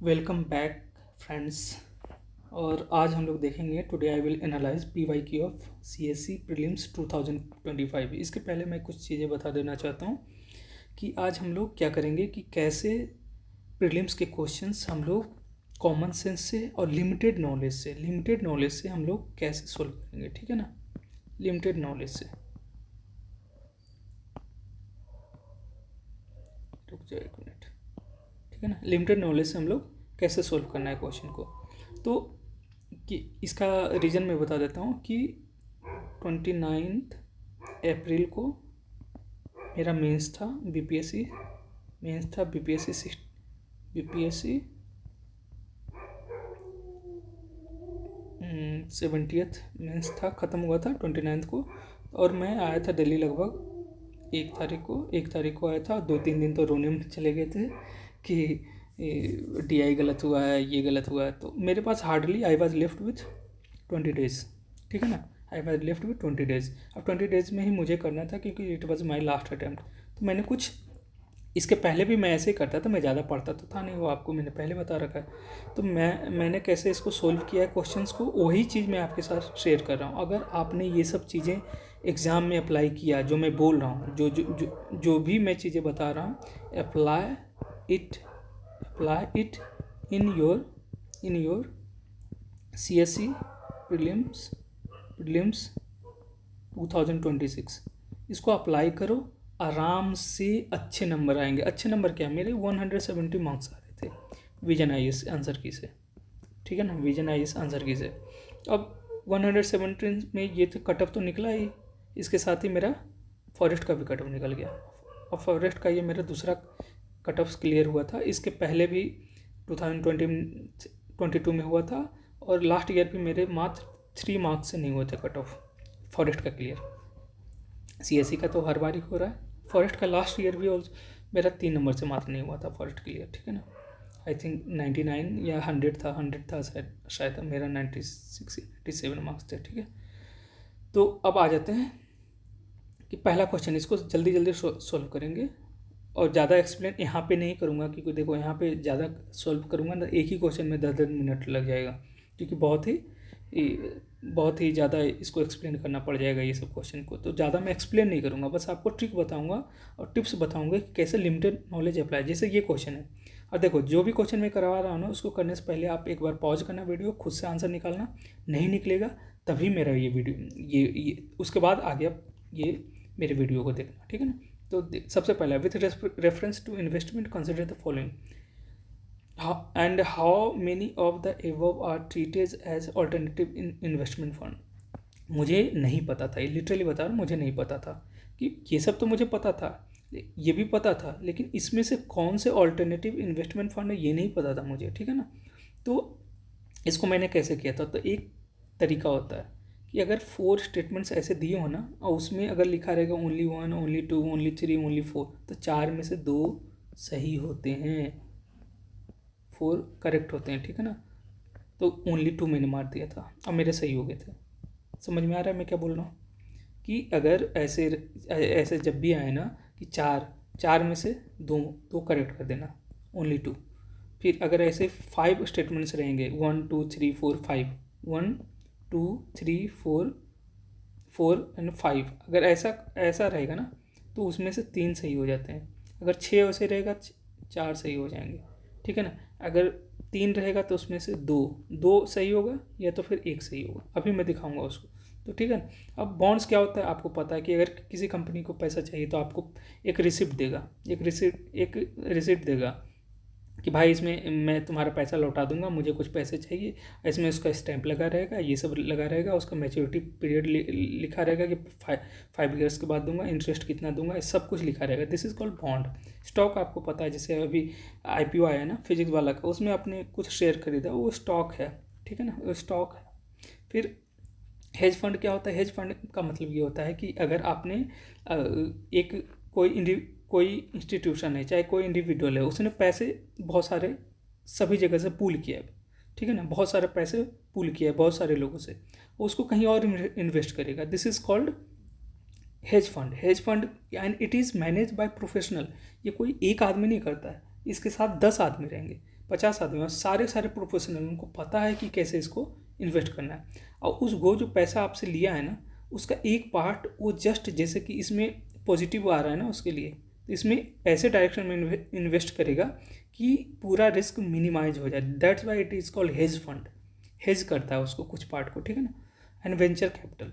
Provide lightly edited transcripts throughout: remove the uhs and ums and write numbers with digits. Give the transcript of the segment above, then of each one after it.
Welcome back friends. और आज हम लोग देखेंगे today I will analyse PYQ of CSE prelims 2025। इसके पहले मैं कुछ चीज़ें बता देना चाहता हूँ कि आज हम लोग क्या करेंगे कि कैसे प्रीलिम्स के क्वेश्चंस हम लोग कॉमन सेंस से और लिमिटेड नॉलेज से हम लोग कैसे सोल्व करेंगे। ठीक है ना, लिमिटेड नॉलेज से। रुक जाओ एक मिनट। ठीक है ना, लिमिटेड नॉलेज से हम लोग कैसे सोल्व करना है क्वेश्चन को। तो कि इसका रीज़न मैं बता देता हूँ कि 29 अप्रैल को मेरा मेंस था BPSC BPSC 70th मेंस था, ख़त्म हुआ था 29 को। और मैं आया था दिल्ली लगभग 1 तारीख को आया था। 2-3 दिन तो रोने में चले गए थे कि DI गलत हुआ है, ये गलत हुआ है। तो मेरे पास hardly I was left with 20 days. ठीक है ना, I was left with 20 days. अब 20 डेज में ही मुझे करना था क्योंकि it was my last attempt. तो मैंने कुछ, इसके पहले भी मैं ऐसे ही करता था, मैं ज़्यादा पढ़ता तो था नहीं, वो आपको मैंने पहले बता रखा है। तो मैंने कैसे इसको सोल्व किया है क्वेश्चंस को, वही चीज़ मैं आपके साथ शेयर कर रहा हूँ। अगर आपने ये सब चीज़ें एग्ज़ाम में अप्लाई किया, जो मैं बोल रहा हूँ, जो भी मैं चीज़ें बता रहा हूँ, apply it in your CSE prelims 2026। इसको अप्लाई करो, आराम से अच्छे नंबर आएंगे। अच्छे नंबर क्या, मेरे 170 मार्क्स आ रहे थे विजन IAS आंसर की से। ठीक है ना, विजन IAS आंसर की से। अब 117 में ये तो कट ऑफ तो निकला ही, इसके साथ ही मेरा फॉरेस्ट का भी कट ऑफ निकल गया। और फॉरेस्ट का ये मेरा दूसरा कट ऑफ क्लियर हुआ था। इसके पहले भी 2022 में हुआ था, और लास्ट ईयर भी मेरे मात्र 3 मार्क्स से नहीं हुए थे कट ऑफ फॉरेस्ट का क्लियर। CSE का तो हर बार ही हो रहा है, फॉरेस्ट का लास्ट ईयर भी मेरा 3 नंबर से मात्र नहीं हुआ था फॉरेस्ट क्लियर। ठीक है ना, आई थिंक 99 या 100 था शायद मेरा 96-97 मार्क्स थे। ठीक है, तो अब आ जाते हैं कि पहला क्वेश्चन, इसको जल्दी जल्दी सोल्व करेंगे। और ज़्यादा एक्सप्लेन यहाँ पे नहीं करूँगा क्योंकि देखो यहाँ पे ज़्यादा सोल्व करूँगा ना, एक ही क्वेश्चन में 10-10 मिनट लग जाएगा, क्योंकि बहुत ही ज़्यादा इसको एक्सप्लेन करना पड़ जाएगा ये सब क्वेश्चन को। तो ज़्यादा मैं एक्सप्लेन नहीं करूँगा, बस आपको ट्रिक बताऊँगा और टिप्स बताऊँगा कि कैसे लिमिटेड नॉलेज अप्लाई। जैसे ये क्वेश्चन है, और देखो जो भी क्वेश्चन मैं करवा रहा हूँ ना, उसको करने से पहले आप एक बार पॉज करना वीडियो, खुद से आंसर निकालना। नहीं निकलेगा तभी मेरा ये वीडियो ये उसके बाद आगे आप ये मेरे वीडियो को देखना। ठीक है ना, तो सबसे पहला, with reference to investment consider the following and how many of the above are treated as alternative in investment fund. मुझे नहीं पता था, ये लिटरली बता रहा हूँ, मुझे नहीं पता था कि ये सब तो मुझे पता था, ये भी पता था, लेकिन इसमें से कौन से ऑल्टरनेटिव इन्वेस्टमेंट फंड है ये नहीं पता था मुझे। ठीक है ना, तो इसको मैंने कैसे किया था, तो एक तरीका होता है कि अगर 4 स्टेटमेंट्स ऐसे दिए हो ना, और उसमें अगर लिखा रहेगा ओनली 1, ओनली 2, ओनली 3, ओनली 4, तो 4 में से 2 सही होते हैं, 4 करेक्ट होते हैं। ठीक है ना, तो ओनली 2 मैंने मार दिया था और मेरे सही हो गए थे। समझ में आ रहा है मैं क्या बोल रहा हूँ, कि अगर ऐसे जब भी आए ना कि 4 में से 2 करेक्ट कर देना, ओनली 2। फिर अगर ऐसे 5 स्टेटमेंट्स रहेंगे, 1 2 3 4 5, 1 2 3 4 एंड 5, अगर ऐसा रहेगा ना, तो उसमें से 3 सही हो जाते हैं। अगर 6 वैसे रहेगा, 4 सही हो जाएंगे। ठीक है ना, अगर 3 रहेगा तो उसमें से 2 सही होगा, या तो फिर 1 सही होगा। अभी मैं दिखाऊंगा उसको। तो ठीक है ना, अब बॉन्ड्स क्या होता है आपको पता है कि अगर किसी कंपनी को पैसा चाहिए तो आपको एक रिसिप्ट देगा, एक रिसिप्ट देगा कि भाई इसमें मैं तुम्हारा पैसा लौटा दूंगा, मुझे कुछ पैसे चाहिए। इसमें उसका स्टैंप लगा रहेगा, ये सब लगा रहेगा, उसका मैच्योरिटी पीरियड लिखा रहेगा कि 5 ईयर्स के बाद दूंगा, इंटरेस्ट कितना दूंगा, सब कुछ लिखा रहेगा। This is called bond. Stock आपको पता है, जैसे अभी IPO आया ना फिजिक्स वाला का, उसमें आपने कुछ शेयर खरीदा, वो स्टॉक है। ठीक है ना, वो स्टॉक है। फिर हेज फंड क्या होता है, हेज फंड का मतलब ये होता है कि अगर आपने एक कोई इंस्टीट्यूशन है, चाहे कोई इंडिविजुअल है, उसने पैसे बहुत सारे सभी जगह से पूल किया है। ठीक है ना, बहुत सारे पैसे पूल किया है बहुत सारे लोगों से, उसको कहीं और इन्वेस्ट करेगा। This is called hedge fund and it is manage by professional. ये कोई एक आदमी नहीं करता है, इसके साथ 10 आदमी रहेंगे। 50 आदमी और सारे सारे प्रोफेशनल, उनको पता है कि कैसे इसको इन्वेस्ट करना है। और उस वो जो पैसा आपसे लिया है ना, उसका एक पार्ट वो जस्ट जैसे कि इसमें पॉजिटिव आ रहा है ना उसके लिए, तो इसमें ऐसे डायरेक्शन में इन्वेस्ट करेगा कि पूरा रिस्क मिनिमाइज हो जाए। That's why it is called hedge fund. Hedge करता है उसको कुछ पार्ट को, ठीक है ना। एंड वेंचर कैपिटल,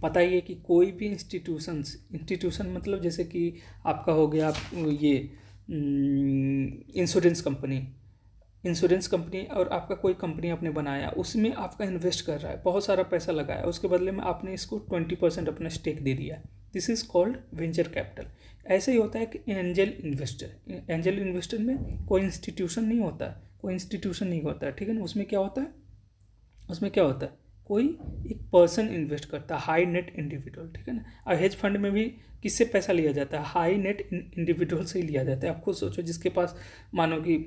पता ही है कि कोई भी इंस्टीट्यूशन मतलब जैसे कि आपका हो गया ये इंश्योरेंस कंपनी और आपका कोई कंपनी आपने बनाया, उसमें आपका इन्वेस्ट कर रहा है, बहुत सारा पैसा लगाया, उसके बदले में आपने इसको 20% अपना स्टेक दे दिया। This is called venture capital. ऐसे ही होता है कि एंजल इन्वेस्टर में कोई इंस्टीट्यूशन नहीं होता है, ठीक है ना। उसमें क्या होता है, कोई एक पर्सन इन्वेस्ट करता है, हाई नेट इंडिविजुअल, ठीक है ना। और हेज फंड में भी किससे पैसा लिया जाता है, हाई नेट इंडिविजुअल से ही लिया जाता है। आप खुद सोचो, जिसके पास मानो कि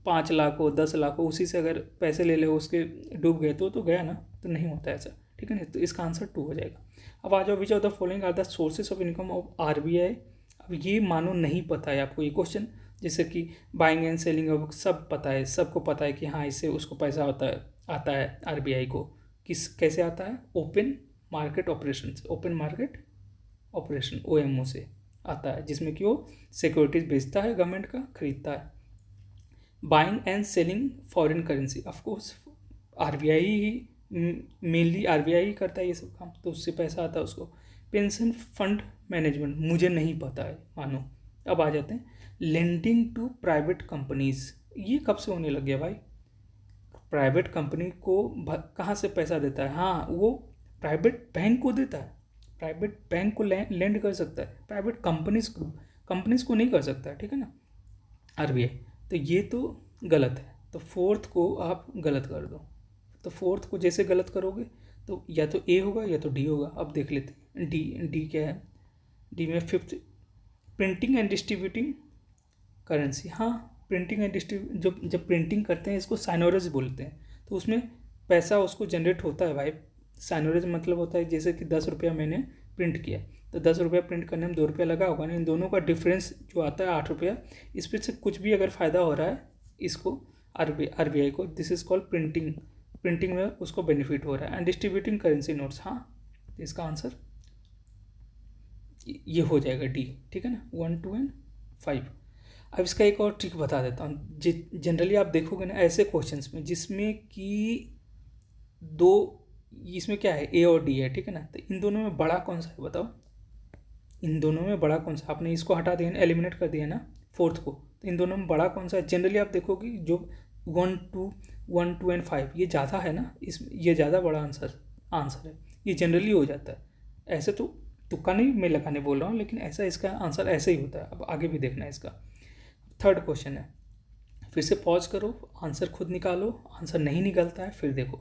5 लाख हो, 10 लाख हो, उसी से अगर पैसे ले उसके डूब गए तो गया ना, तो नहीं होता ऐसा, ठीक है ना। तो इसका आंसर 2 हो जाएगा। अब आ जाओ, which of the following are the sources of income of RBI। अब ये मानो नहीं पता है आपको ये क्वेश्चन, जैसे कि बाइंग एंड सेलिंग ऑफ, सब पता है, सबको पता है कि हाँ इससे उसको पैसा आता है RBI को। कैसे आता है, ओपन मार्केट ऑपरेशन OMO से आता है, जिसमें कि वो सिक्योरिटीज बेचता है, गवर्नमेंट का खरीदता है। Buying and selling foreign currency, of course mainly RBI ही करता है ये सब काम, तो उससे पैसा आता है उसको। पेंशन फंड मैनेजमेंट, मुझे नहीं पता है मानो। अब आ जाते हैं लेंडिंग टू प्राइवेट कंपनीज, ये कब से होने लग गया भाई। प्राइवेट कंपनी को कहाँ से पैसा देता है, हाँ वो प्राइवेट बैंक को देता है। प्राइवेट बैंक को लेंड कर सकता है, प्राइवेट कंपनीज को नहीं कर सकता, ठीक है ना, RBI। तो ये तो गलत है, तो 4th को आप गलत कर दो। तो 4th को जैसे गलत करोगे तो या तो A होगा या तो D होगा। अब देख लेते हैं डी क्या है। डी में 5th, printing and distributing currency. हाँ, प्रिंटिंग एंड जब प्रिंटिंग करते हैं इसको साइनोरेज बोलते हैं, तो उसमें पैसा उसको जनरेट होता है भाई। साइनोरेज मतलब होता है जैसे कि 10 रुपया मैंने प्रिंट किया, तो 10 रुपया प्रिंट करने में 2 रुपया लगा होगा ना, इन दोनों का डिफरेंस जो आता है 8 रुपया, इस पर से कुछ भी अगर फ़ायदा हो रहा है इसको RBI को, दिस इज़ कॉल्ड प्रिंटिंग में उसको बेनिफिट हो रहा है। एंड डिस्ट्रीब्यूटिंग करेंसी नोट्स, हाँ तो इसका आंसर ये हो जाएगा D, ठीक है ना, 1, 2 एंड 5। अब इसका एक और ट्रिक बता देता हूँ। जनरली आप देखोगे ना ऐसे क्वेश्चंस में जिसमें कि इसमें क्या है, A और D है, ठीक है ना। तो इन दोनों में बड़ा कौन सा है बताओ, इन दोनों में बड़ा कौन सा, आपने इसको हटा दिया ना, एलिमिनेट कर दिया ना 4th को, तो इन दोनों में बड़ा कौन सा है। जनरली आप देखोगे जो 1, 2 एंड 5 ये ज़्यादा है ना, ये ज़्यादा बड़ा आंसर है, ये जनरली हो जाता है। ऐसे तो तुक्का नहीं मैं लगाने बोल रहा हूँ, लेकिन ऐसा इसका आंसर ऐसे ही होता है। अब आगे भी देखना है इसका। 3rd क्वेश्चन है, फिर से पॉज करो, आंसर खुद निकालो, आंसर नहीं निकलता है फिर देखो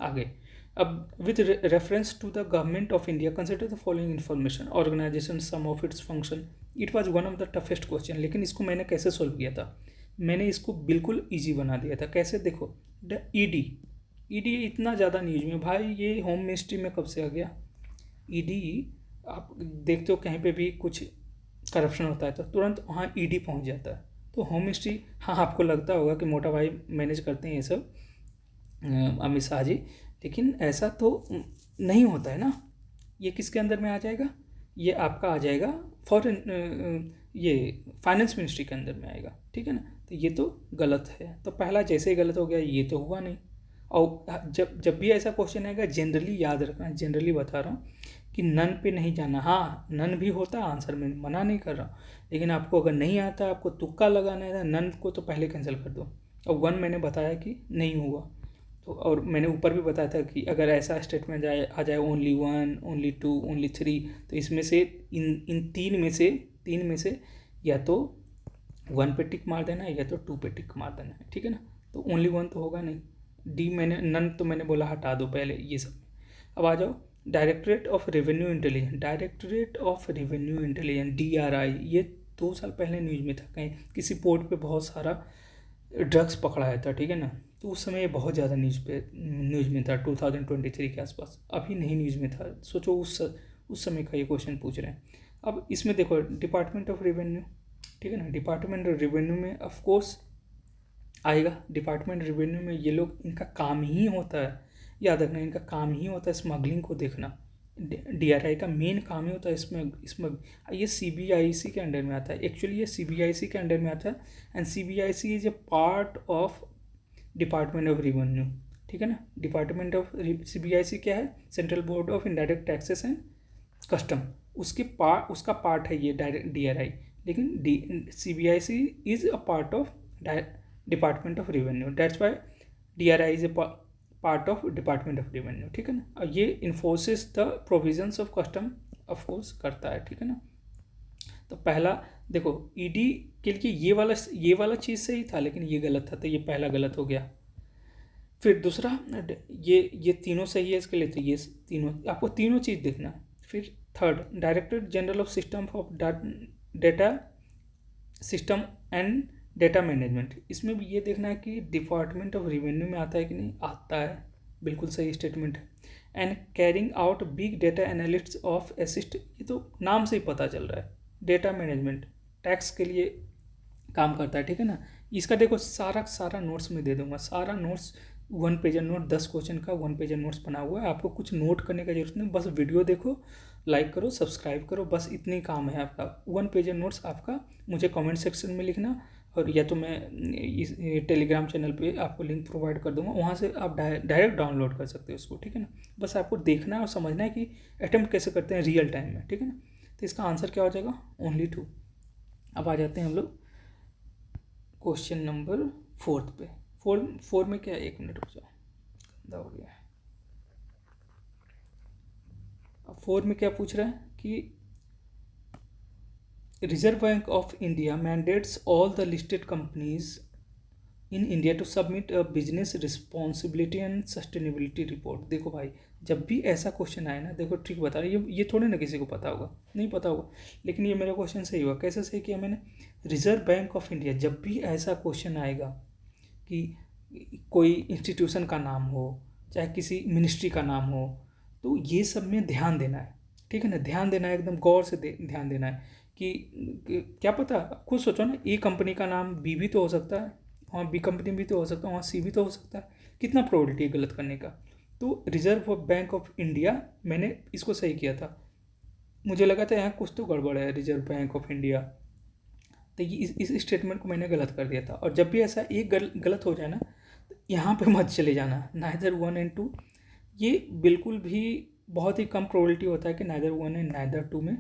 आगे। अब with reference to the government of India consider the following information, organisation, some of its function. It was one of the toughest question, लेकिन इसको मैंने कैसे सोल्व किया था, मैंने इसको बिल्कुल ईजी बना दिया था। कैसे, देखो ईडी इतना ज़्यादा न्यूज में भाई, ये होम मिनिस्ट्री में कब से आ गया। ईडी आप देखते हो कहीं पे भी कुछ करप्शन होता है तो तुरंत वहाँ ईडी पहुँच जाता है। तो होम मिनिस्ट्री, हाँ आपको लगता होगा कि मोटा भाई मैनेज करते हैं ये सब अमित शाह जी, लेकिन ऐसा तो नहीं होता है ना। ये किसके अंदर में आ जाएगा, ये आपका आ जाएगा फॉरेन, ये फाइनेंस मिनिस्ट्री के अंदर में आएगा, ठीक है ना। तो ये तो गलत है, तो पहला जैसे ही गलत हो गया, ये तो हुआ नहीं। और जब भी ऐसा क्वेश्चन आएगा जनरली याद रखना, जनरली बता रहा हूँ कि नन पे नहीं जाना। हाँ नन भी होता है आंसर में, मना नहीं कर रहा हूँ, लेकिन आपको अगर नहीं आता, आपको तुक्का लगाना है, नन को तो पहले कैंसिल कर दो। और 1 मैंने बताया कि नहीं हुआ, तो और मैंने ऊपर भी बताया था कि अगर ऐसा स्टेटमेंट आ जाए ओनली 1, ओनली 2, ओनली 3, तो इसमें से इन तीन में से या तो 1 पे टिक मार देना है या तो 2 पे टिक मार देना है, ठीक है ना। तो ओनली 1 तो होगा नहीं। डी मैंने नन तो मैंने बोला हटा दो पहले ये सब। अब आ जाओ directorate of revenue intelligence DRI, ये 2 साल पहले न्यूज़ में था, कहीं किसी पोर्ट पे बहुत सारा ड्रग्स पकड़ाया था, ठीक है ना। तो उस समय ये बहुत ज़्यादा न्यूज़ में था 2023 के आसपास, अभी नहीं न्यूज़ में था। सोचो उस समय का ये क्वेश्चन पूछ रहे हैं। अब इसमें देखो डिपार्टमेंट ऑफ रेवेन्यू, ठीक है ना, डिपार्टमेंट ऑफ रेवेन्यू में ऑफकोर्स आएगा। डिपार्टमेंट रेवेन्यू में ये लोग, इनका काम ही होता है, याद रखना, इनका काम ही होता है स्मगलिंग को देखना। DRI का मेन काम ही होता है इसमें ये CBIC के अंडर में आता है। एक्चुअली ये CBIC के अंडर में आता है, and CBIC is a part of department of revenue, ठीक है ना। डिपार्टमेंट ऑफ CBIC क्या है, central board of indirect taxes and custom, उसका पार्ट है ये डायरेक्ट DRI, लेकिन CBIC is a part of department of revenue, that's why DRI is a part of department of revenue, ठीक है ना। और ये enforces the provisions of custom of course करता है, ठीक है ना। तो पहला देखो ED के लिए ये वाला चीज़ सही था, लेकिन ये गलत था, तो ये पहला गलत हो गया। फिर दूसरा, ये तीनों सही है इसके लिए, तो ये तीनों आपको तीनों चीज़ देखना है। फिर third, director general of system of data system and data management, इसमें भी ये देखना है कि डिपार्टमेंट ऑफ रेवेन्यू में आता है कि नहीं, आता है, बिल्कुल सही स्टेटमेंट है। And carrying out big data analyst of assist, ये तो नाम से ही पता चल रहा है, डेटा मैनेजमेंट टैक्स के लिए काम करता है, ठीक है ना। इसका देखो सारा नोट्स में दे दूंगा, सारा नोट्स 1 पेजर नोट, 10 क्वेश्चन का 1 पेजर नोट्स बना हुआ है। आपको कुछ नोट करने का जरूरत नहीं, बस वीडियो देखो, लाइक करो, सब्सक्राइब करो, बस इतनी काम है आपका। 1 पेजर नोट्स आपका मुझे कमेंट सेक्शन में लिखना, और या तो मैं इस टेलीग्राम चैनल पे आपको लिंक प्रोवाइड कर दूंगा, वहाँ से आप डायरेक्ट डाउनलोड कर सकते हो उसको, ठीक है ना। बस आपको देखना है और समझना है कि अटेम्प्ट कैसे करते हैं रियल टाइम में, ठीक है ना। तो इसका आंसर क्या हो जाएगा, ओनली 2। अब आ जाते हैं हम लोग क्वेश्चन नंबर 4 पे। 4 में क्या है, 1 मिनट रुक जाओ, गंदा हो गया है। अब 4 में क्या पूछ रहा है कि Reserve Bank of India mandates all the listed companies in India to submit a business responsibility and sustainability report। देखो भाई, जब भी ऐसा क्वेश्चन आए ना, देखो ट्रिक बता रहा है, ये थोड़े ना किसी को पता होगा, नहीं पता होगा, लेकिन ये मेरा क्वेश्चन सही हुआ। कैसे सही किया मैंने, रिजर्व बैंक ऑफ इंडिया, जब भी ऐसा क्वेश्चन आएगा कि कोई इंस्टीट्यूशन का नाम हो, चाहे किसी मिनिस्ट्री का नाम हो, तो ये सब में ध्यान देना है, ठीक है ना। ध्यान देना है, एकदम गौर से ध्यान देना है कि क्या पता, खुद सोचो ना, ए कंपनी का नाम बी भी तो हो सकता है, वहाँ बी कंपनी भी तो हो सकता है, वहाँ सी भी तो हो सकता है, कितना प्रोबेबिलिटी है गलत करने का। तो रिजर्व बैंक ऑफ इंडिया, मैंने इसको सही किया था, मुझे लगा था यहाँ कुछ तो गड़बड़ है, रिजर्व बैंक ऑफ इंडिया, तो ये इस स्टेटमेंट को मैंने गलत कर दिया था। और जब भी ऐसा एक गलत हो जाए ना, तो यहाँ पे मत चले जाना, नाइदर 1 एंड 2, ये बिल्कुल भी बहुत ही कम प्रोबेबिलिटी होता है कि नाइदर 1 एंड नाइदर 2 में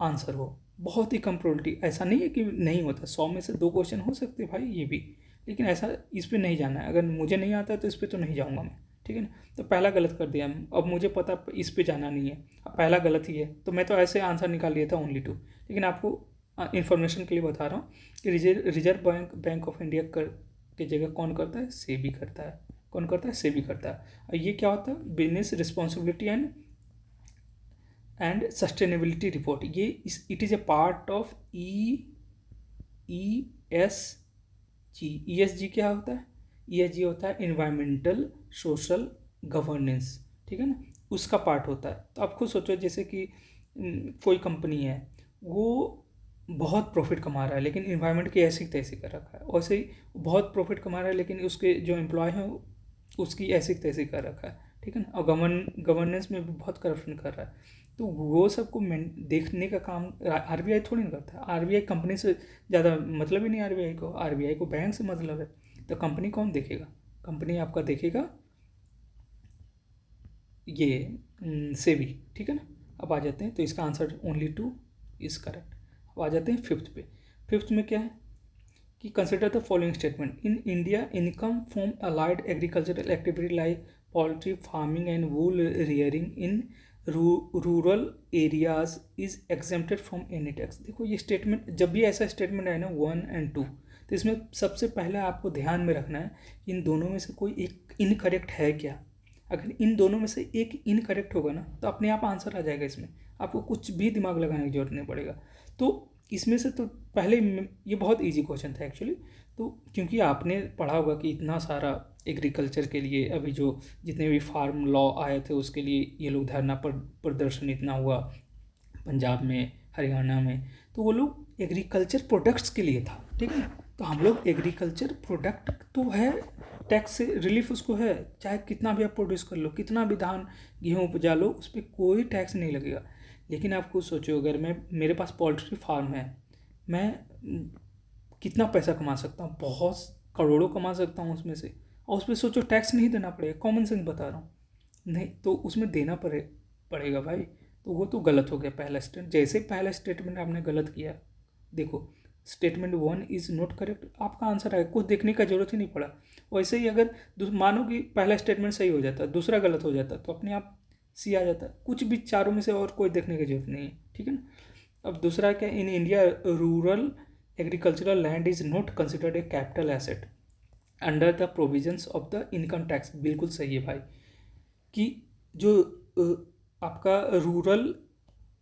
आंसर हो, बहुत ही कम प्रोबेबिलिटी। ऐसा नहीं है कि नहीं होता, 100 में से 2 क्वेश्चन हो सकते भाई ये भी, लेकिन ऐसा इस पर नहीं जाना है। अगर मुझे नहीं आता तो इस पर तो नहीं जाऊँगा मैं, ठीक है ना। तो पहला गलत कर दिया, अब मुझे पता इस पे जाना नहीं है, अब पहला गलत ही है, तो मैं तो ऐसे आंसर निकाल लिया था ओनली 2। लेकिन आपको इन्फॉर्मेशन के लिए बता रहा हूँ कि रिजर्व बैंक ऑफ इंडिया की जगह कौन करता है, सेबी करता है। कौन करता है, सेबी करता है। और ये क्या होता है, business responsibility and sustainability report, ये it is a part of ESG। क्या होता है, ESG होता है इन्वायरमेंटल सोशल गवर्नेंस, ठीक है ना, उसका पार्ट होता है। तो आप खुद सोचो, जैसे कि कोई कंपनी है, वो बहुत प्रॉफिट कमा रहा है, लेकिन इन्वायरमेंट की ऐसी तैसी कर रखा है, वैसे ही बहुत प्रॉफिट कमा रहा है, लेकिन उसके जो एम्प्लॉय हैं उसकी ऐसी तैसी कर रखा है, ठीक है ना। और गवर्नेंस में भी बहुत करप्शन कर रहा है। तो वो सबको देखने का काम RBI थोड़ी ना करता है। RBI कंपनी से ज़्यादा मतलब ही नहीं RBI को बैंक से मतलब है। तो कंपनी कौन देखेगा, कंपनी आपका देखेगा ये सेबी, ठीक है ना। अब आ जाते हैं, तो इसका आंसर ओनली 2 इज करेक्ट। अब आ जाते हैं 5th पे। 5th में क्या है कि consider the following statement, in India income from allied agricultural activity like poultry farming and wool rearing in rural areas is exempted from any tax. देखो ये स्टेटमेंट, जब भी ऐसा स्टेटमेंट आए ना 1 एंड 2, तो इसमें सबसे पहले आपको ध्यान में रखना है कि इन दोनों में से कोई एक इनकरेक्ट है क्या। अगर इन दोनों में से एक इनकरेक्ट होगा ना, तो अपने आप आंसर आ जाएगा, इसमें आपको कुछ भी दिमाग लगाने की जरूरत नहीं पड़ेगा। तो इसमें से तो पहले, ये बहुत इजी क्वेश्चन था एक्चुअली, तो क्योंकि आपने पढ़ा होगा कि इतना सारा एग्रीकल्चर के लिए अभी जो जितने भी फार्म लॉ आए थे उसके लिए ये लोग धरना प्रदर्शन इतना हुआ पंजाब में, हरियाणा में, तो वो लोग एग्रीकल्चर प्रोडक्ट्स के लिए था, ठीक है ना। तो हम लोग एग्रीकल्चर प्रोडक्ट तो है, टैक्स से रिलीफ उसको है, चाहे कितना भी आप प्रोड्यूस कर लो, कितना भी धान गेहूँ उपजा लो, उस पर कोई टैक्स नहीं लगेगा। लेकिन आप खुद सोचो, अगर मेरे पास पोल्ट्री फार्म है, मैं कितना पैसा कमा सकता हूँ, बहुत करोड़ों कमा सकता हूँ उसमें से, और उस पर सोचो टैक्स नहीं देना पड़ेगा। कॉमन सेंस बता रहा हूँ, नहीं तो उसमें देना पड़ेगा भाई। तो वो तो गलत हो गया पहला स्टेटमेंट। जैसे पहला स्टेटमेंट आपने गलत किया, देखो स्टेटमेंट 1 इज़ नॉट करेक्ट, आपका आंसर आएगा, कुछ देखने का जरूरत ही नहीं पड़ा। वैसे ही अगर मानो कि पहला स्टेटमेंट सही हो जाता, दूसरा गलत हो जाता, तो अपने आप सी आ जाता। कुछ भी चारों में से और कोई देखने की जरूरत नहीं है, ठीक है ना। अब दूसरा क्या, in India rural agricultural land is not considered a capital asset under the provisions of the income tax. बिल्कुल सही है भाई, कि जो आपका रूरल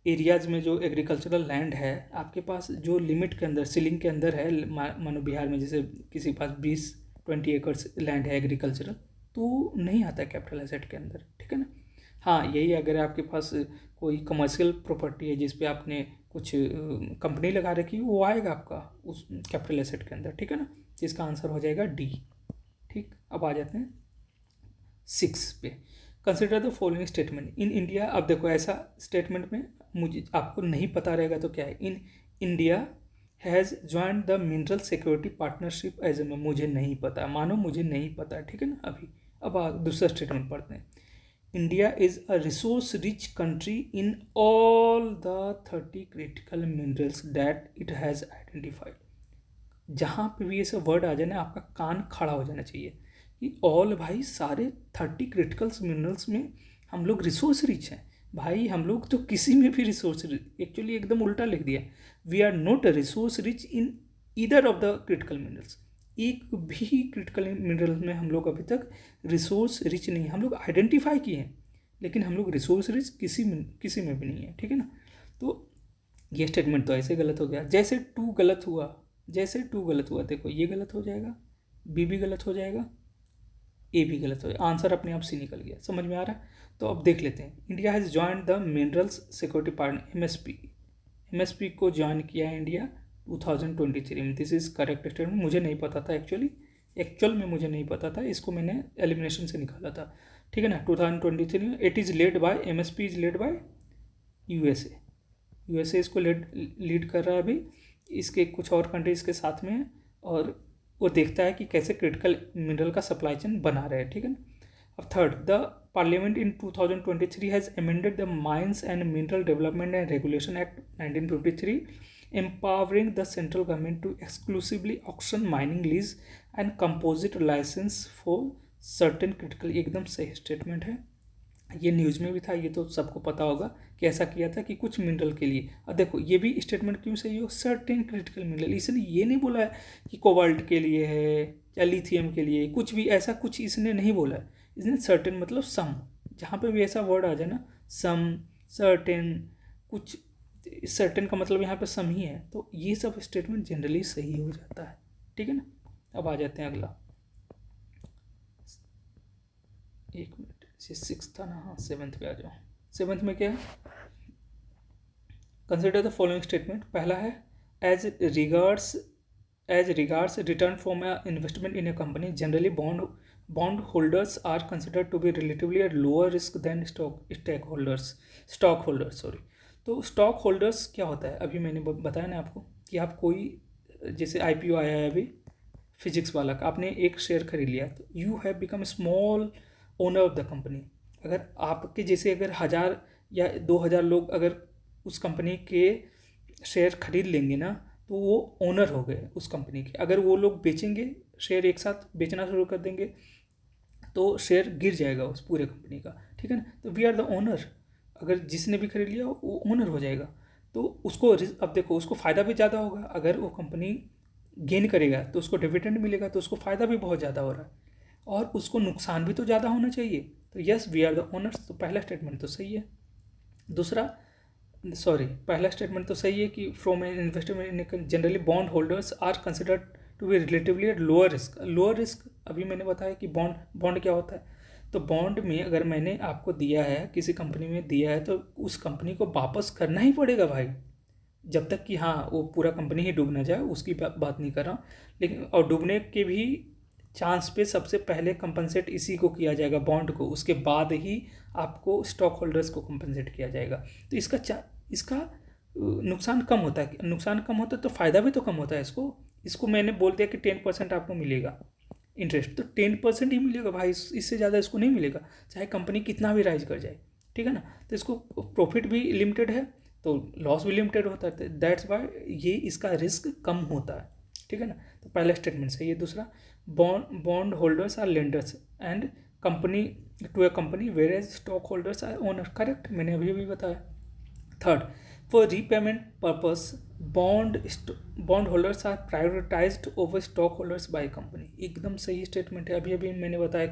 एरियाज़ में जो एग्रीकल्चरल लैंड है आपके पास, जो लिमिट के अंदर सीलिंग के अंदर है, मानो बिहार में जैसे किसी के पास 20-20 एकड़ लैंड है एग्रीकल्चरल, तो नहीं आता है कैपिटल एसेट के अंदर, ठीक है ना। हाँ, यही अगर आपके पास कोई कमर्शियल प्रॉपर्टी है जिस पे आपने कुछ कंपनी लगा रखी है, वो आएगा आपका उस कैपिटल एसेट के अंदर, ठीक है ना। जिसका आंसर हो जाएगा डी। ठीक, अब आ जाते हैं 6 पे। Consider the following statement in India. अब देखो ऐसा स्टेटमेंट में मुझे आपको नहीं पता रहेगा तो क्या है, in India has join the mineral security partnership as a, मुझे नहीं पता, मानो मुझे नहीं पता, ठीक है ना अभी। अब दूसरा स्टेटमेंट पढ़ते हैं। India is a resource rich country in all the 30 critical minerals that it has identified. जहाँ पे भी ऐसा वर्ड आ जाए ना, आपका कान खड़ा हो जाना चाहिए कि ऑल, भाई सारे 30 क्रिटिकल मिनरल्स में हम लोग रिसोर्स रिच हैं। भाई हम लोग तो किसी में भी रिसोर्स रिच, एक्चुअली एकदम उल्टा लिख दिया, we are not resource rich in either of the critical minerals. एक भी क्रिटिकल मिनरल में हम लोग अभी तक रिसोर्स रिच नहीं, हम लोग आइडेंटिफाई किए हैं लेकिन हम लोग रिसोर्स रिच किसी में भी नहीं है, ठीक है ना। तो ये स्टेटमेंट तो ऐसे गलत हो गया, जैसे 2 गलत हुआ, देखो ये गलत हो जाएगा, बी भी गलत हो जाएगा, ए भी गलत हो जाएगा, आंसर अपने आप से निकल गया। समझ में आ रहा है? तो अब देख लेते हैं। India has join the minerals security partner MSP को ज्वाइन किया है इंडिया 2023 में। This is correct statement. मुझे नहीं पता था एक्चुअल में मुझे नहीं पता था, इसको मैंने एलिमिनेशन से निकाला था, ठीक है ना। 2023 में it is led by MSP is led by USA इसको लीड कर रहा है अभी, इसके कुछ और कंट्रीज़ के साथ में है, और वो देखता है कि कैसे क्रिटिकल मिनरल का सप्लाई चेन बना रहे हैं, ठीक है ना। अब third, the parliament in 2023 has amended the mines and mineral development and regulation act 1953 empowering the central government to exclusively auction mining lease and composite license for certain critical। एकदम सही statement है, ये न्यूज़ में भी था, ये तो सबको पता होगा कि ऐसा किया था कि कुछ मिनरल के लिए। अब देखो ये भी स्टेटमेंट क्यों सही हो, सर्टेन क्रिटिकल मिनरल, इसने ये नहीं बोला है कि कोबाल्ट के लिए है या लिथियम के लिए, कुछ भी ऐसा कुछ इसने नहीं बोला है। इसने सर्टेन मतलब सम, जहाँ पे भी ऐसा वर्ड आ जाए ना, सम, सर्टेन, कुछ सर्टेन का मतलब यहाँ पे सम ही है, तो ये सब स्टेटमेंट जनरली सही हो जाता है, ठीक है ना। अब आ जाते हैं अगला, 1 मिनट, ये 6 था ना, हाँ 7th पे आ जाओ। 7th में क्या है, कंसिडर द फॉलोइंग स्टेटमेंट। पहला है as regards return from a investment in a company generally bond holders are considered to be relatively at lower risk than stock holders. तो स्टॉक होल्डर्स क्या होता है, अभी मैंने बताया ना आपको कि आप कोई, जैसे IPO आया है अभी फिजिक्स वाला का, आपने एक शेयर खरीद लिया, तो you have become small owner of the company. अगर आपके जैसे अगर 1000 या 2000 लोग अगर उस कंपनी के शेयर खरीद लेंगे ना, तो वो ओनर हो गए उस कंपनी के। अगर वो लोग बेचेंगे शेयर, एक साथ बेचना शुरू कर देंगे, तो शेयर गिर जाएगा उस पूरे कंपनी का, ठीक है ना। तो वी आर द ओनर, अगर जिसने भी खरीद लिया वो ओनर हो जाएगा, तो उसको, अब देखो उसको फ़ायदा भी ज़्यादा होगा, अगर वो कंपनी गेन करेगा तो उसको डिविडेंड मिलेगा, तो उसको फ़ायदा भी बहुत ज़्यादा हो रहा है, और उसको नुकसान भी तो ज़्यादा होना चाहिए। तो yes, we are the owners, तो पहला स्टेटमेंट तो सही है। पहला स्टेटमेंट तो सही है कि from an investment generally bond holders are considered to be relatively at lower risk. अभी मैंने बताया कि बॉन्ड क्या होता है। तो बॉन्ड में अगर मैंने आपको दिया है, किसी कंपनी में दिया है, तो उस कंपनी को वापस करना ही पड़ेगा भाई, जब तक कि हाँ वो पूरा कंपनी ही डूब ना जाए उसकी बात नहीं कर रहा हूँ, लेकिन और डूबने के भी चांस पे सबसे पहले कंपनसेट इसी को किया जाएगा, बॉन्ड को, उसके बाद ही आपको स्टॉक होल्डर्स को कंपनसेट किया जाएगा। तो इसका नुकसान कम होता है, नुकसान कम होता है तो फ़ायदा भी तो कम होता है। इसको मैंने बोल दिया कि 10% आपको मिलेगा इंटरेस्ट, तो 10% ही मिलेगा भाई, इससे ज़्यादा इसको नहीं मिलेगा, चाहे कंपनी कितना भी राइज कर जाए, ठीक है ना। तो इसको प्रॉफिट भी लिमिटेड है तो लॉस भी लिमिटेड होता है, दैट्स वाई ये इसका रिस्क कम होता है, ठीक है ना। तो पहला स्टेटमेंट सही है। दूसरा, bond holders are lenders and company to a company whereas stock holders are owner, correct, मैंने अभी बताया। Third, for repayment purpose bond holders are prioritised over stock holders by company, एकदम सही स्टेटमेंट है। अभी मैंने बताया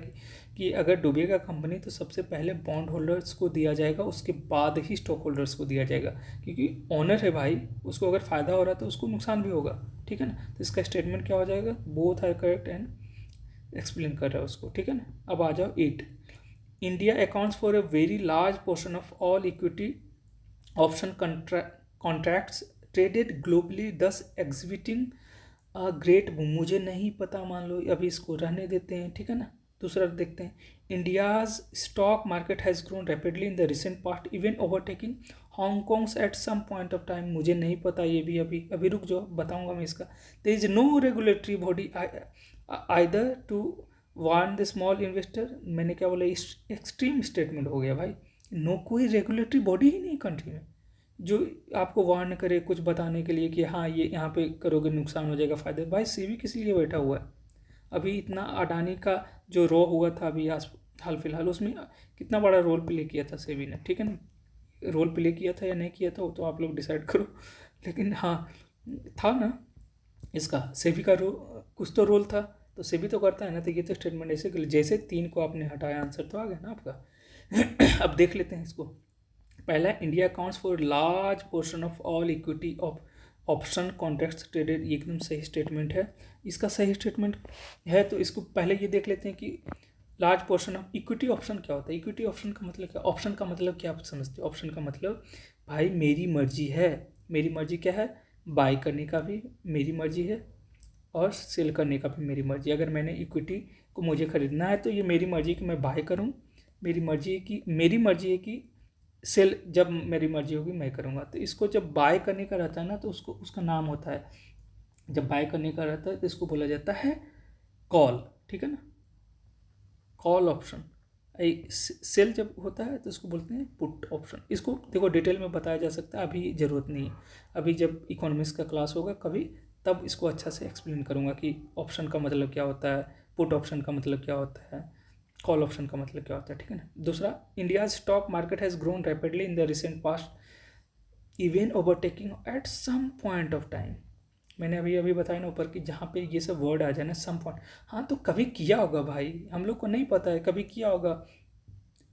कि अगर डूबेगा कंपनी तो सबसे पहले बॉन्ड होल्डर्स को दिया जाएगा, उसके बाद ही स्टॉक होल्डर्स को दिया जाएगा, क्योंकि ओनर है भाई, उसको अगर फ़ायदा हो रहा है तो उसको नुकसान भी होगा, ठीक है ना। तो इसका स्टेटमेंट क्या हो जाएगा, both are correct and explain कर रहा है उसको, ठीक है ना। अब आ जाओ 8, India accounts for a very large portion of all equity option contracts traded globally, दस एग्जिबिटिंग अ ग्रेट, मुझे नहीं पता, मान लो अभी इसको रहने देते हैं, ठीक है ना। दूसरा देखते हैं, India's stock market has grown rapidly in the recent past even overtaking Hong Kong's at some point of time, मुझे नहीं पता ये भी, अभी रुक जाओ बताऊंगा मैं इसका। There is no regulatory body either to warn the small investor, मैंने क्या बोला, एक्सट्रीम स्टेटमेंट हो गया भाई। नो, कोई रेगुलेटरी बॉडी ही नहीं कंट्री में जो आपको वार्न करे कुछ बताने के लिए कि हाँ ये यहाँ पे करोगे नुकसान हो जाएगा, फ़ायदे। भाई सेबी किस लिए बैठा हुआ है, अभी इतना अडानी का जो रॉ हुआ था अभी हाल फिलहाल, उसमें कितना बड़ा रोल प्ले किया था सेबी ने, ठीक है ना। रोल प्ले किया था या नहीं किया था वो तो आप लोग डिसाइड करो, लेकिन हाँ था ना, इसका सेबी का कुछ तो रोल था, तो सेबी तो करता है ना। तो ये तो स्टेटमेंट ऐसे जैसे 3 को आपने हटाया, आंसर तो आ गया ना आपका। अब देख लेते हैं इसको। पहला, India accounts for large portion of all equity of option contracts traded, ये एकदम सही स्टेटमेंट है। इसका सही स्टेटमेंट है तो इसको पहले ये देख लेते हैं कि large portion of equity option क्या होता है। इक्विटी ऑप्शन का मतलब क्या, ऑप्शन का मतलब क्या आप समझते हो। ऑप्शन का मतलब भाई मेरी मर्जी है, मेरी मर्जी क्या है, बाय करने का भी मेरी मर्जी है और सेल करने का भी मेरी मर्जी। अगर मैंने इक्विटी को मुझे खरीदना है तो ये मेरी मर्जी कि मैं बाय करूँ, मेरी मर्जी है कि सेल जब मेरी मर्जी होगी मैं करूँगा। तो इसको जब बाय करने का रहता है ना तो उसका नाम होता है, जब बाय करने का रहता है तो इसको बोला जाता है कॉल, ठीक है ना, कॉल ऑप्शन। सेल जब होता है तो इसको बोलते हैं पुट ऑप्शन। इसको देखो डिटेल में बताया जा सकता है, अभी ज़रूरत नहीं है, अभी जब इकोनॉमिक्स का क्लास होगा कभी तब इसको अच्छा से एक्सप्लेन करूँगा कि ऑप्शन का मतलब क्या होता है, पुट ऑप्शन का मतलब क्या होता है, कॉल ऑप्शन का मतलब क्या होता है, ठीक है ना। दूसरा, India stock market has grown rapidly in the recent past even overtaking at some point of time, मैंने अभी बताया ना ऊपर कि जहाँ पे ये सब वर्ड आ जाए ना सम पॉइंट, हाँ तो कभी किया होगा भाई, हम लोग को नहीं पता है, कभी किया होगा।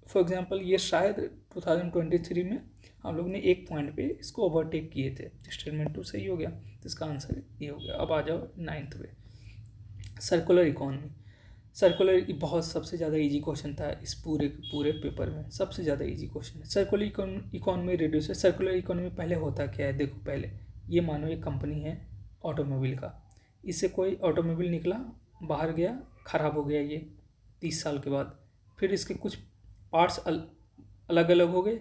फॉर एग्जांपल ये शायद 2023 में हम लोग ने एक पॉइंट पे इसको ओवरटेक किए थे, स्टेटमेंट 2 सही हो गया, तो इसका आंसर ये हो गया। अब आ जाओ 9th पे, सर्कुलर इकोनॉमी। सर्कुलर बहुत सबसे ज़्यादा इजी क्वेश्चन था इस पूरे पेपर में, सबसे ज़्यादा इजी क्वेश्चन है। Circular economy reduce, circular economy पहले होता क्या है, देखो पहले ये मानो एक कंपनी है ऑटोमोबाइल का, इससे कोई ऑटोमोबाइल निकला, बाहर गया, ख़राब हो गया ये 30 साल के बाद, फिर इसके कुछ पार्ट्स अलग अलग हो गए,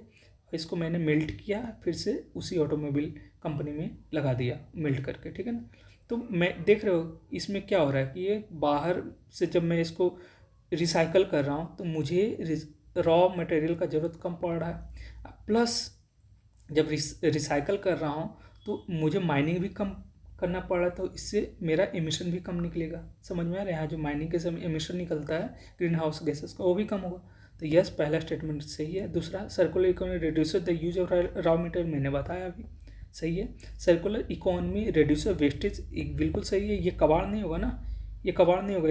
इसको मैंने मेल्ट किया, फिर से उसी ऑटोमोबाइल कंपनी में लगा दिया मेल्ट करके, ठीक है ना। तो मैं देख रहे हो इसमें क्या हो रहा है कि ये बाहर से जब मैं इसको रिसाइकल कर रहा हूँ तो मुझे रॉ मटेरियल का ज़रूरत कम पड़ रहा है, प्लस जब रिसाइकल कर रहा हूँ तो मुझे माइनिंग भी कम करना पड़ रहा है, तो इससे मेरा एमिशन भी कम निकलेगा। समझ में आ रहा है, यहाँ जो माइनिंग के समय एमिशन निकलता है ग्रीन हाउस गैसेस का, वो भी कम होगा। तो यस, पहला स्टेटमेंट सही है। दूसरा, circular economy reduces the use of raw material, मैंने बताया अभी, सही है। सर्कुलर इकोनॉमी रिड्यूस वेस्टेज, बिल्कुल सही है। ये कबाड़ नहीं होगा ना, ये कबाड़ नहीं होगा,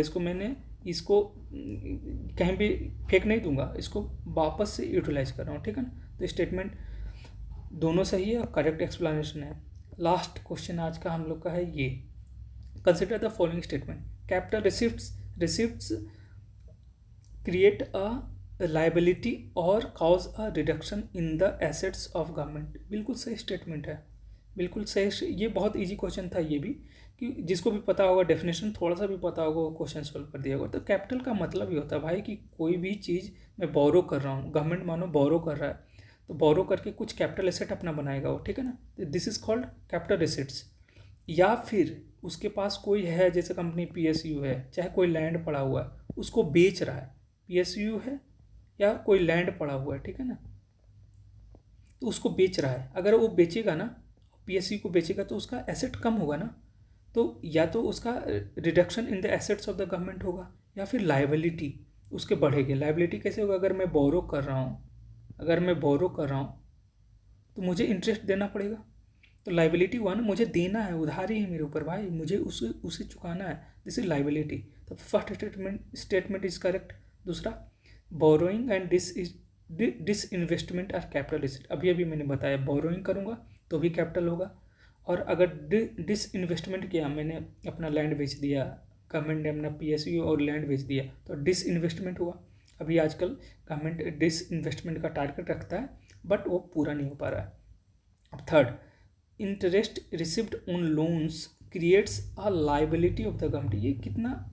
इसको कहीं भी फेंक नहीं दूंगा, इसको वापस से यूटिलाइज कर रहा हूँ, ठीक है ना। तो स्टेटमेंट दोनों सही है, करेक्ट एक्सप्लेनेशन है। लास्ट क्वेश्चन आज का हम लोग का है ये, consider the following statement, capital receipts create a liability और cause a reduction in the assets of government, बिल्कुल सही स्टेटमेंट है। बिल्कुल सही। ये बहुत इजी क्वेश्चन था ये भी, कि जिसको भी पता होगा डेफिनेशन, थोड़ा सा भी पता होगा, वो क्वेश्चन सोल्व कर दिया होगा। तो कैपिटल का मतलब ही होता है भाई कि कोई भी चीज़ मैं बोरो कर रहा हूँ, गवर्नमेंट मानो बोरो कर रहा है, तो बोरो करके कुछ कैपिटल एसेट अपना बनाएगा वो, ठीक है ना। This is called capital assets. या फिर उसके पास कोई है, जैसे कंपनी PSU है, चाहे कोई लैंड पड़ा हुआ है उसको बेच रहा है, PSU है या कोई लैंड पड़ा हुआ है, ठीक है ना, तो उसको बेच रहा है। अगर वो बेचेगा ना, PSU को बेचेगा, तो उसका एसेट कम होगा ना, तो या तो उसका reduction in the assets of the government होगा, या फिर लाइबिलिटी उसके बढ़ेगी। लाइबिलिटी कैसे होगा? अगर मैं बोरो कर रहा हूँ, अगर मैं बोरो कर रहा हूँ तो मुझे इंटरेस्ट देना पड़ेगा, तो लाइबिलिटी हुआ ना, मुझे देना है, उधारी है मेरे ऊपर भाई, मुझे उसे उसे चुकाना है, दिस इज लाइबिलिटी। तो फर्स्ट स्टेटमेंट इज करेक्ट। दूसरा, borrowing and this investment are capital asset. अभी अभी मैंने बताया, बोरोइंग करूँगा तो भी कैपिटल होगा, और अगर डिस इन्वेस्टमेंट किया, मैंने अपना लैंड बेच दिया, गवर्नमेंट ने अपना PSU और लैंड बेच दिया, तो डिस इन्वेस्टमेंट हुआ। अभी आजकल गवर्नमेंट डिस इन्वेस्टमेंट का टारगेट रखता है, बट वो पूरा नहीं हो पा रहा है। अब third, interest received on loans creates a liability of the government. ये कितना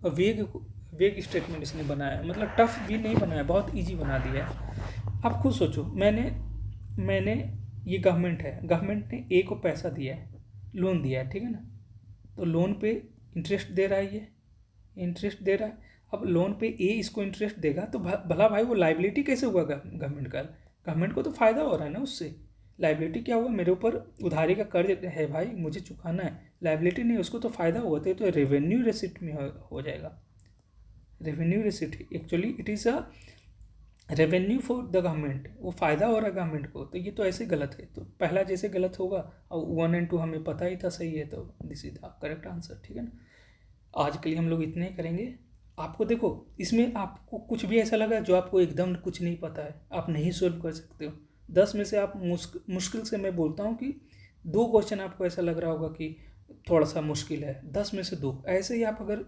वेग स्टेटमेंट इसने बनाया है, मतलब टफ भी नहीं बनाया, बहुत इजी बना दिया है। आप खुद सोचो, मैंने ये गवर्नमेंट है, गवर्नमेंट ने A को पैसा दिया है, लोन दिया है, ठीक है ना, तो लोन पे इंटरेस्ट दे रहा है, ये इंटरेस्ट दे रहा है। अब लोन पे A इसको इंटरेस्ट देगा, तो भला भाई वो लाइबिलिटी कैसे हुआ गवर्नमेंट का? गवर्नमेंट को तो फ़ायदा हो रहा है ना उससे। लाइबिलिटी क्या हुआ? मेरे ऊपर उधारी का कर्ज है भाई, मुझे चुकाना है। लाइबिलिटी नहीं, उसको तो फ़ायदा हुआ, तो रेवेन्यू रिसिप्ट में हो जाएगा। Revenue receipt actually it is a revenue for the government, वो फ़ायदा हो रहा है गवर्नमेंट को, तो ये तो ऐसे गलत है। तो पहला जैसे गलत होगा, और 1 और 2 हमें पता ही था सही है, तो this is the correct answer, ठीक है ना। आज के लिए हम लोग इतने ही करेंगे। आपको देखो, इसमें आपको कुछ भी ऐसा लगा जो आपको एकदम कुछ नहीं पता है, आप नहीं सोल्व कर सकते हो, 10 में से आप मुश्किल से, मैं बोलता हूँ कि 2 क्वेश्चन आपको ऐसा लग रहा होगा कि थोड़ा सा मुश्किल है, 10 में से 2। ऐसे ही आप अगर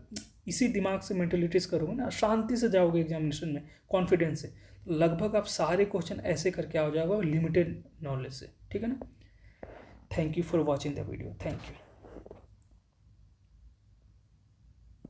इसी दिमाग से मेंटलिटीज़ करोगे ना, शांति से जाओगे एग्जामिनेशन में, कॉन्फिडेंस से, तो लगभग आप सारे क्वेश्चन ऐसे करके आ जाओगे लिमिटेड नॉलेज से, ठीक है ना। Thank you for watching the video, thank you.